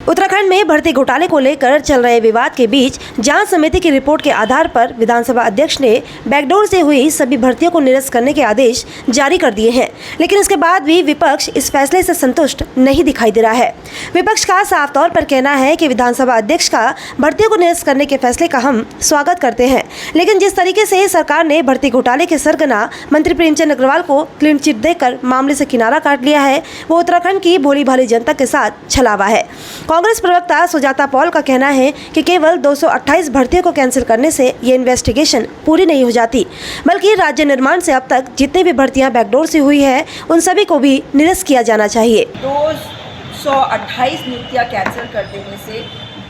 उत्तराखंड में भर्ती घोटाले को लेकर चल रहे विवाद के बीच जांच समिति की रिपोर्ट के आधार पर विधानसभा अध्यक्ष ने बैकडोर से हुई सभी भर्तियों को निरस्त करने के आदेश जारी कर दिए हैं। लेकिन इसके बाद भी विपक्ष इस फैसले से संतुष्ट नहीं दिखाई दे रहा है। विपक्ष का साफ तौर पर कहना है कि विधानसभा अध्यक्ष का भर्तियों को निरस्त करने के फैसले का हम स्वागत करते हैं, लेकिन जिस तरीके से सरकार ने भर्ती घोटाले के सरगना मंत्री प्रेमचंद अग्रवाल को क्लीन चिट देकर मामले से किनारा काट लिया है, वो उत्तराखंड की भोली भाली जनता के साथ छलावा है। कांग्रेस प्रवक्ता सुजाता पॉल का कहना है कि केवल 228 भर्तियों को कैंसिल करने से ये इन्वेस्टिगेशन पूरी नहीं हो जाती, बल्कि राज्य निर्माण से अब तक जितनी भी भर्तियां बैकडोर से हुई है उन सभी को भी निरस्त किया जाना चाहिए। 228 नियुक्तियां कैंसिल कर देने से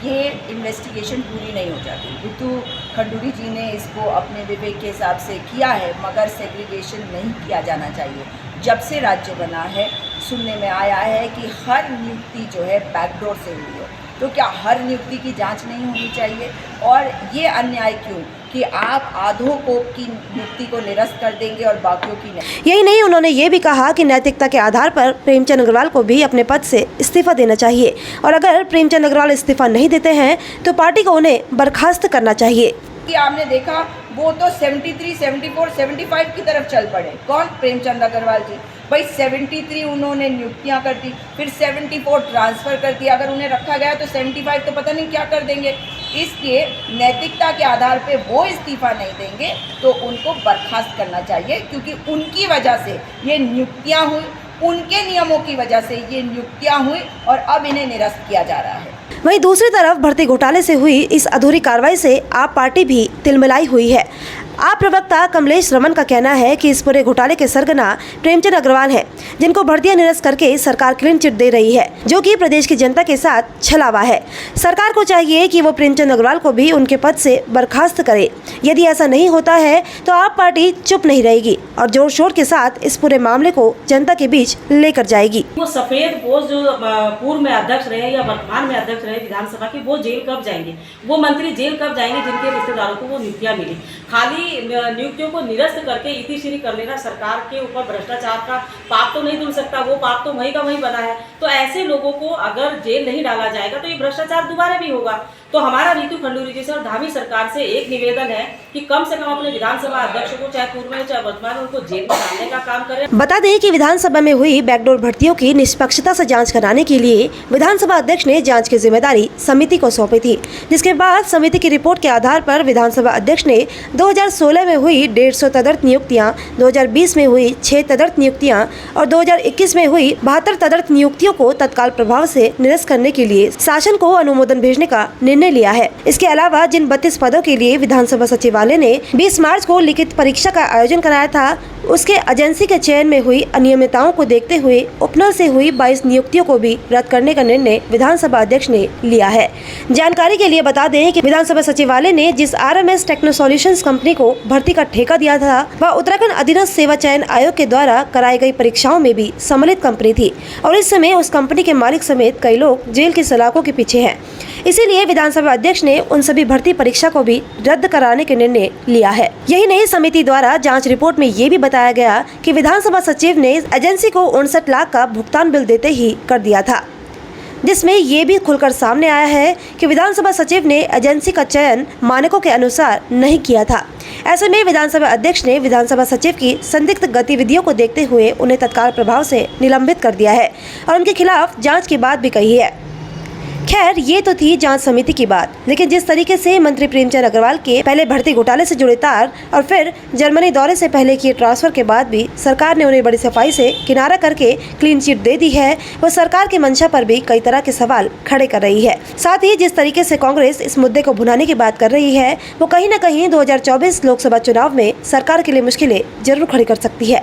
ये इन्वेस्टिगेशन पूरी नहीं हो जाती। ऋतु खंडूरी जी ने इसको अपने विवेक के हिसाब से किया है, मगर सेग्रीगेशन नहीं किया जाना चाहिए। जब से राज्य बना है सुनने में आया है कि हर नियुक्ति जो है बैकडोर से हुई है, तो क्या हर नियुक्ति की जांच नहीं होनी चाहिए? और ये अन्याय क्यों कि आप आधों को की नियुक्ति को निरस्त कर देंगे और बाकियों की नहीं। यही नहीं, उन्होंने ये भी कहा कि नैतिकता के आधार पर प्रेमचंद अग्रवाल को भी अपने पद से इस्तीफा देना चाहिए, और अगर प्रेमचंद अग्रवाल इस्तीफा नहीं देते हैं तो पार्टी को उन्हें बर्खास्त करना चाहिए। कि आपने देखा वो तो 73, 74, 75 की तरफ चल पड़े। कौन? प्रेमचंद अग्रवाल जी। भाई 73 उन्होंने नियुक्तियां कर दी, फिर 74 ट्रांसफ़र कर दिया। अगर उन्हें रखा गया तो 75 तो पता नहीं क्या कर देंगे। इसलिए नैतिकता के आधार पे वो इस्तीफा नहीं देंगे तो उनको बर्खास्त करना चाहिए, क्योंकि उनकी वजह से ये नियुक्तियाँ हुई, उनके नियमों की वजह से ये नियुक्तियाँ हुई और अब इन्हें निरस्त किया जा रहा है। वहीं दूसरी तरफ भर्ती घोटाले से हुई इस अधूरी कार्रवाई से आप पार्टी भी तिलमिलाई हुई है। आप प्रवक्ता कमलेश रमन का कहना है कि इस पूरे घोटाले के सरगना प्रेमचंद अग्रवाल हैं, जिनको भर्तियां निरस्त करके सरकार क्लीन चिट दे रही है, जो कि प्रदेश की जनता के साथ छलावा है। सरकार को चाहिए कि वो प्रेमचंद अग्रवाल को भी उनके पद से बर्खास्त करे। यदि ऐसा नहीं होता है तो आप पार्टी चुप नहीं रहेगी और जोर शोर के साथ इस पूरे मामले को जनता के बीच लेकर जाएगी। वो सफेद पोस्ट जो पूर्व में अध्यक्ष रहे या वर्तमान में अध्यक्ष रहे विधानसभा के, वो जेल कब जाएंगे? वो मंत्री जेल कब जाएंगे जिनके रिश्तेदारों को वो नियुक्तियां मिली? खाली नियुक्तियों को निरस्त करके इतिश्री कर लेना सरकार के ऊपर भ्रष्टाचार का पाप तो नहीं धुल सकता, वो पाप तो वहीं का वहीं बना है। तो ऐसे लोगों को अगर जेल नहीं डाला जाएगा तो ये भ्रष्टाचार दोबारा भी होगा। तो हमारा ऋतु खंडूरी जी से और धामी सरकार से एक निवेदन है कि कम से कम अपने विधानसभा अध्यक्ष को, चाहे पूर्व में चाहे वर्तमान में, उनको जेल में डालने का काम करें। बता दें कि विधानसभा में हुई बैकडोर भर्तियों की निष्पक्षता से जांच कराने के लिए विधानसभा अध्यक्ष ने जांच की जिम्मेदारी समिति को सौंपी थी, जिसके बाद समिति की रिपोर्ट के आधार पर विधानसभा अध्यक्ष ने 2016 में हुई 150 तदर्थ नियुक्तियां, 2020 में हुई 6 तदर्थ नियुक्तियां और 2021 में हुई 72 तदर्थ नियुक्तियों को तत्काल प्रभाव से निरस्त करने के लिए शासन को अनुमोदन भेजने का निर्णय लिया है। इसके अलावा जिन 32 पदों के लिए विधानसभा सचिवालय ने 20 मार्च को लिखित परीक्षा का आयोजन कराया था, उसके एजेंसी के चयन में हुई अनियमितताओं को देखते हुए उपनल से हुई 22 नियुक्तियों को भी रद्द करने का निर्णय विधानसभा अध्यक्ष ने लिया है। जानकारी के लिए बता दें कि विधानसभा सचिवालय ने जिस RMS टेक्नो सॉल्यूशंस कंपनी को भर्ती का ठेका दिया था, वह उत्तराखंड अधीनस्थ सेवा चयन आयोग के द्वारा कराई गई परीक्षाओं में भी सम्मिलित कंपनी थी और इस समय उस कंपनी के मालिक समेत कई लोग जेल की सलाखों के पीछे हैं। इसीलिए विधानसभा अध्यक्ष ने उन सभी भर्ती परीक्षा को भी रद्द कराने के निर्णय लिया है। यही नहीं, समिति द्वारा जांच रिपोर्ट में ये भी बताया गया कि विधानसभा सचिव ने एजेंसी को 59 लाख का भुगतान बिल देते ही कर दिया था, जिसमें ये भी खुलकर सामने आया है कि विधानसभा सचिव ने एजेंसी का चयन मानकों के अनुसार नहीं किया था। ऐसे में विधानसभा अध्यक्ष ने विधानसभा सचिव की संदिग्ध गतिविधियों को देखते हुए उन्हें तत्काल प्रभाव से निलंबित कर दिया है और उनके खिलाफ जांच की बात भी कही है। खैर, ये तो थी जांच समिति की बात, लेकिन जिस तरीके से मंत्री प्रेमचंद अग्रवाल के पहले भर्ती घोटाले से जुड़े तार और फिर जर्मनी दौरे से पहले किए ट्रांसफर के बाद भी सरकार ने उन्हें बड़ी सफाई से किनारा करके क्लीन चिट दे दी है, वो सरकार की मंशा पर भी कई तरह के सवाल खड़े कर रही है। साथ ही जिस तरीके से कांग्रेस इस मुद्दे को भुनाने की बात कर रही है, वो कहीं न कहीं 2024 लोकसभा चुनाव में सरकार के लिए मुश्किलें जरूर खड़ी कर सकती है।